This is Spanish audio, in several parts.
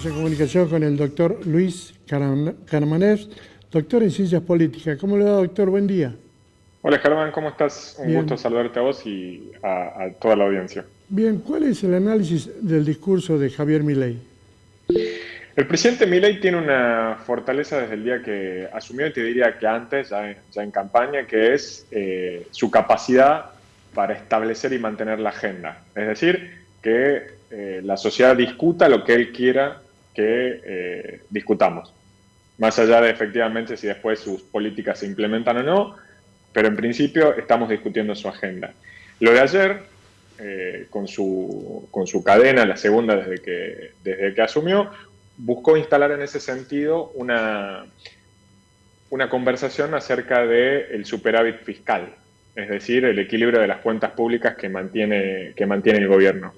Estamos en comunicación con el doctor Luis Carmanés, doctor en Ciencias Políticas. ¿Cómo le va, doctor? Buen día. Hola Germán, ¿cómo estás? Un gusto Bien. saludarte a vos y a toda la audiencia. Bien, ¿cuál es el análisis del discurso de Javier Milei? El presidente Milei tiene una fortaleza desde el día que asumió, y te diría que antes, ya en campaña, que es su capacidad para establecer y mantener la agenda. Es decir, que la sociedad discuta lo que él quiera que discutamos. Más allá de efectivamente si después sus políticas se implementan o no, pero en principio estamos discutiendo su agenda. Lo de ayer, con su cadena, la segunda desde que asumió, buscó instalar en ese sentido una conversación acerca del superávit fiscal, es decir, el equilibrio de las cuentas públicas que mantiene el gobierno.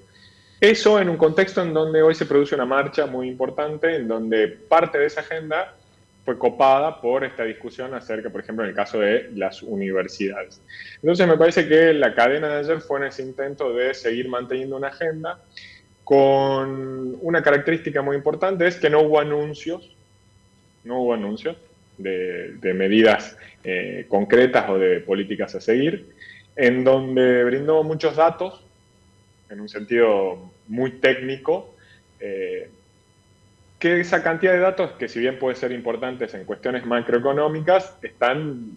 Eso en un contexto en donde hoy se produce una marcha muy importante, en donde parte de esa agenda fue copada por esta discusión acerca, por ejemplo, en el caso de las universidades. Entonces me parece que la cadena de ayer fue en ese intento de seguir manteniendo una agenda con una característica muy importante, es que no hubo anuncios de medidas concretas o de políticas a seguir, en donde brindó muchos datos, en un sentido muy técnico, que esa cantidad de datos, que si bien pueden ser importantes en cuestiones macroeconómicas, están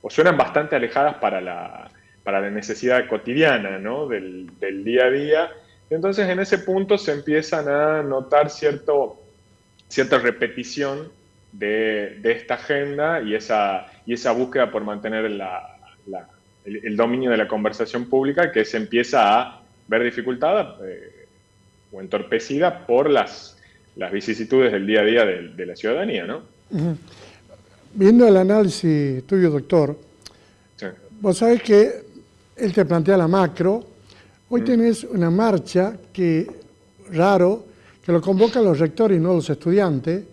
o suenan bastante alejadas para la necesidad cotidiana, ¿no? del día a día. Entonces, en ese punto se empiezan a notar cierta repetición de esta agenda y esa búsqueda por mantener el dominio de la conversación pública, que se empieza a ver dificultada o entorpecida por las vicisitudes del día a día de la ciudadanía, ¿no? Viendo el análisis tuyo, doctor, Sí. vos sabés que él te plantea la macro. Hoy tenés una marcha que, raro, que lo convocan los rectores y no los estudiantes.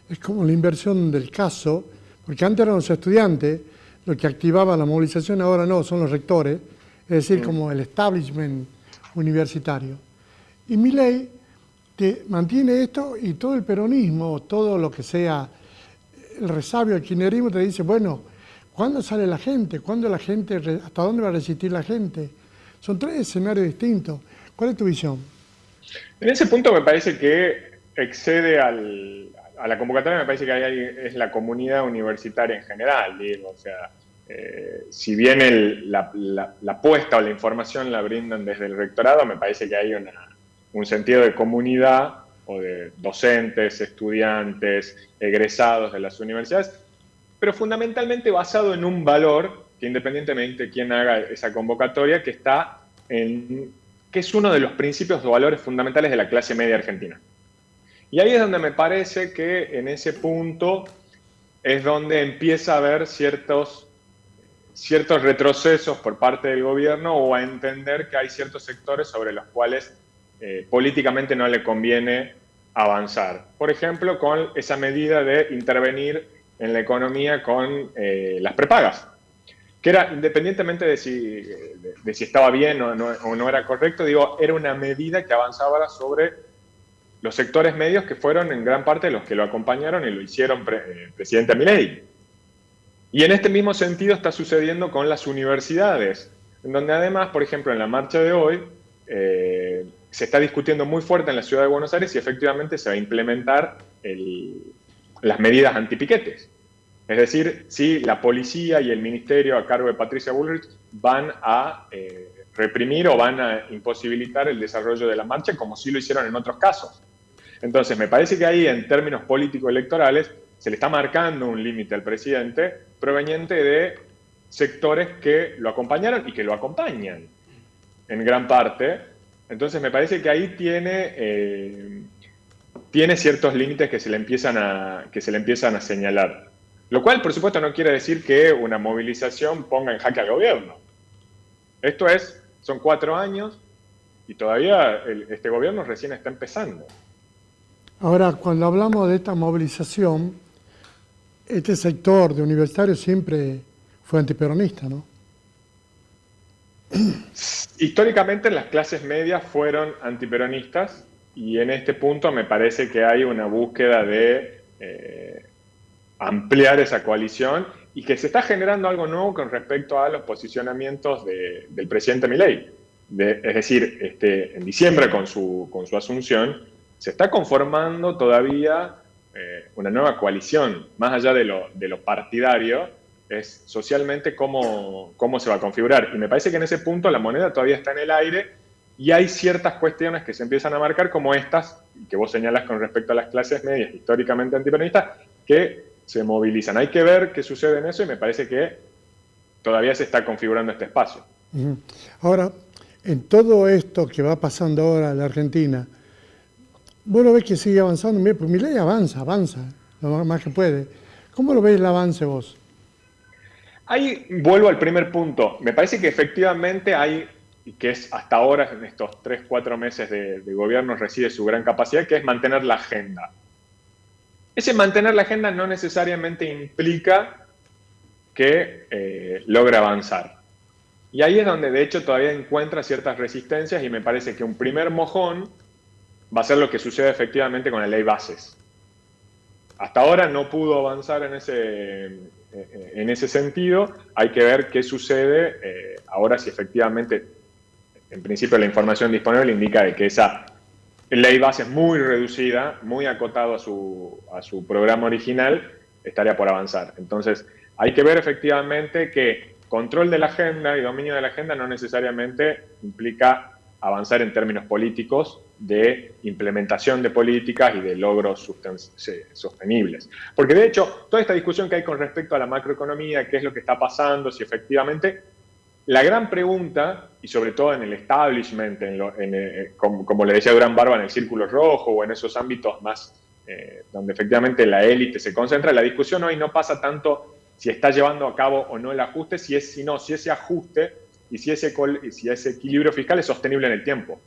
Es como la inversión del caso, porque antes eran los estudiantes los que activaban la movilización, ahora no, son los rectores, es decir, como el establishment universitario. Y Milei te mantiene esto y todo el peronismo, todo lo que sea el resabio del kirchnerismo te dice, bueno, ¿cuándo sale la gente? ¿Cuándo la gente, hasta dónde va a resistir la gente? Son tres escenarios distintos. ¿Cuál es tu visión? En ese punto me parece que excede a la convocatoria, me parece que ahí es la comunidad universitaria en general, digo, o sea, si bien la apuesta o la información la brindan desde el rectorado, me parece que hay un sentido de comunidad o de docentes, estudiantes, egresados de las universidades, pero fundamentalmente basado en un valor que independientemente de quién haga esa convocatoria, que es uno de los principios o valores fundamentales de la clase media argentina. Y ahí es donde me parece que en ese punto es donde empieza a haber ciertos retrocesos por parte del gobierno o a entender que hay ciertos sectores sobre los cuales políticamente no le conviene avanzar. Por ejemplo, con esa medida de intervenir en la economía con las prepagas, que era, independientemente de si estaba bien o no era correcto, digo, era una medida que avanzaba sobre los sectores medios que fueron en gran parte los que lo acompañaron y lo hicieron presidente Milei. Y en este mismo sentido está sucediendo con las universidades, en donde además, por ejemplo, en la marcha de hoy, se está discutiendo muy fuerte en la ciudad de Buenos Aires si efectivamente se va a implementar las medidas antipiquetes. Es decir, si la policía y el ministerio a cargo de Patricia Bullrich van a reprimir o van a imposibilitar el desarrollo de la marcha como sí lo hicieron en otros casos. Entonces, me parece que ahí, en términos político-electorales, se le está marcando un límite al presidente proveniente de sectores que lo acompañaron y que lo acompañan en gran parte. Entonces, me parece que ahí tiene ciertos límites que se le empiezan a señalar. Lo cual, por supuesto, no quiere decir que una movilización ponga en jaque al gobierno. Son 4 años y todavía este gobierno recién está empezando. Ahora, cuando hablamos de esta movilización, este sector de universitarios siempre fue antiperonista, ¿no? Históricamente las clases medias fueron antiperonistas y en este punto me parece que hay una búsqueda de ampliar esa coalición y que se está generando algo nuevo con respecto a los posicionamientos del presidente Milei. Es decir, en diciembre con su asunción, se está conformando todavía una nueva coalición, más allá de lo partidario, es socialmente cómo se va a configurar. Y me parece que en ese punto la moneda todavía está en el aire y hay ciertas cuestiones que se empiezan a marcar, como estas, que vos señalas con respecto a las clases medias históricamente antiperonistas, que se movilizan. Hay que ver qué sucede en eso y me parece que todavía se está configurando este espacio. Ahora, en todo esto que va pasando ahora en la Argentina, vos lo ves que sigue avanzando. Pues Milei avanza lo más que puede. ¿Cómo lo ves el avance vos? Ahí vuelvo al primer punto. Me parece que efectivamente hay, y que es hasta ahora, en estos 3, 4 meses de gobierno, reside su gran capacidad, que es mantener la agenda. Ese mantener la agenda no necesariamente implica que logre avanzar. Y ahí es donde, de hecho, todavía encuentra ciertas resistencias y me parece que un primer mojón va a ser lo que sucede efectivamente con la ley bases. Hasta ahora no pudo avanzar en ese sentido. Hay que ver qué sucede ahora si efectivamente, en principio, la información disponible indica de que esa ley base es muy reducida, muy acotado a su programa original, estaría por avanzar. Entonces, hay que ver efectivamente que control de la agenda y dominio de la agenda no necesariamente implica avanzar en términos políticos de implementación de políticas y de logros sostenibles. Porque de hecho, toda esta discusión que hay con respecto a la macroeconomía, qué es lo que está pasando, si efectivamente, la gran pregunta, y sobre todo en el establishment, como le decía Durán Barba, en el círculo rojo o en esos ámbitos más donde efectivamente la élite se concentra, la discusión hoy no pasa tanto si está llevando a cabo o no el ajuste, sino si ese ajuste y si ese equilibrio fiscal es sostenible en el tiempo.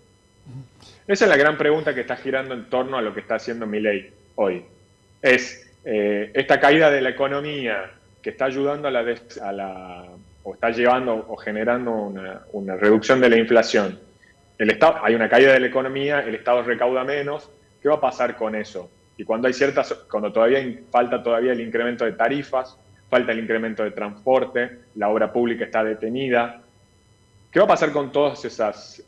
Esa es la gran pregunta que está girando en torno a lo que está haciendo Milei hoy. Es esta caída de la economía que está ayudando o está llevando o generando una reducción de la inflación. Hay una caída de la economía, el Estado recauda menos. ¿Qué va a pasar con eso? Y cuando falta todavía el incremento de tarifas, falta el incremento de transporte, la obra pública está detenida. ¿Qué va a pasar con todas esas,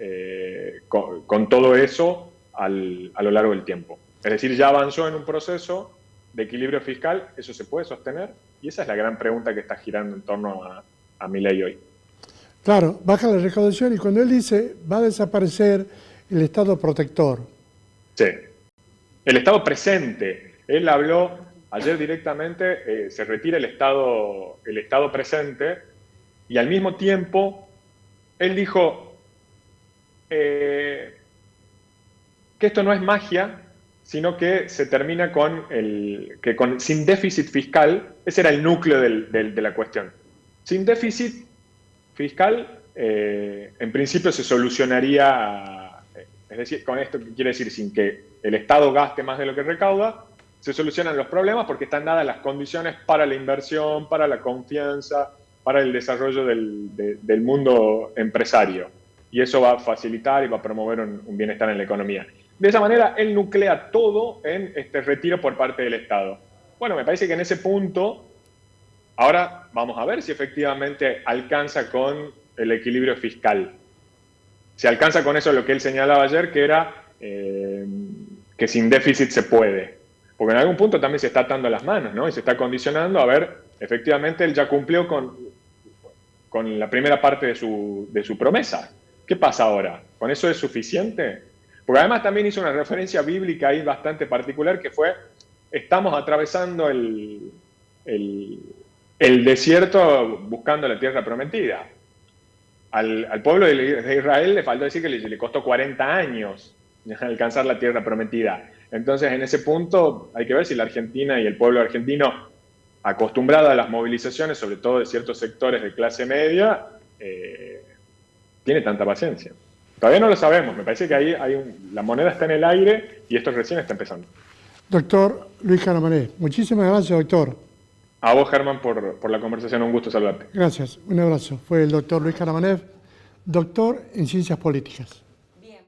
con todo eso a lo largo del tiempo? Es decir, ya avanzó en un proceso de equilibrio fiscal, ¿eso se puede sostener? Y esa es la gran pregunta que está girando en torno a Milei hoy. Claro, baja la recaudación y cuando él dice va a desaparecer el Estado protector. Sí, el Estado presente. Él habló ayer directamente, se retira el Estado presente y al mismo tiempo él dijo que esto no es magia, sino que se termina sin déficit fiscal. Ese era el núcleo de la cuestión. Sin déficit fiscal, en principio se solucionaría, es decir, con esto quiere decir sin que el Estado gaste más de lo que recauda, se solucionan los problemas porque están dadas las condiciones para la inversión, para la confianza, para el desarrollo del mundo empresario. Y eso va a facilitar y va a promover un bienestar en la economía. De esa manera, él nuclea todo en este retiro por parte del Estado. Bueno, me parece que en ese punto, ahora vamos a ver si efectivamente alcanza con el equilibrio fiscal. Si alcanza con eso lo que él señalaba ayer, que era que sin déficit se puede. Porque en algún punto también se está atando las manos, ¿no? Y se está condicionando a ver, efectivamente, él ya cumplió con la primera parte de su promesa. ¿Qué pasa ahora? ¿Con eso es suficiente? Porque además también hizo una referencia bíblica ahí bastante particular que fue, estamos atravesando el desierto buscando la tierra prometida. Al pueblo de Israel le faltó decir que le costó 40 años alcanzar la tierra prometida. Entonces, en ese punto hay que ver si la Argentina y el pueblo argentino, acostumbrado a las movilizaciones, sobre todo de ciertos sectores de clase media, tiene tanta paciencia. Todavía no lo sabemos, me parece que ahí la moneda está en el aire y esto recién está empezando. Doctor Luis Jaramanez, muchísimas gracias, doctor. A vos, Germán, por la conversación, un gusto saludarte. Gracias, un abrazo. Fue el doctor Luis Jaramanez, doctor en Ciencias Políticas.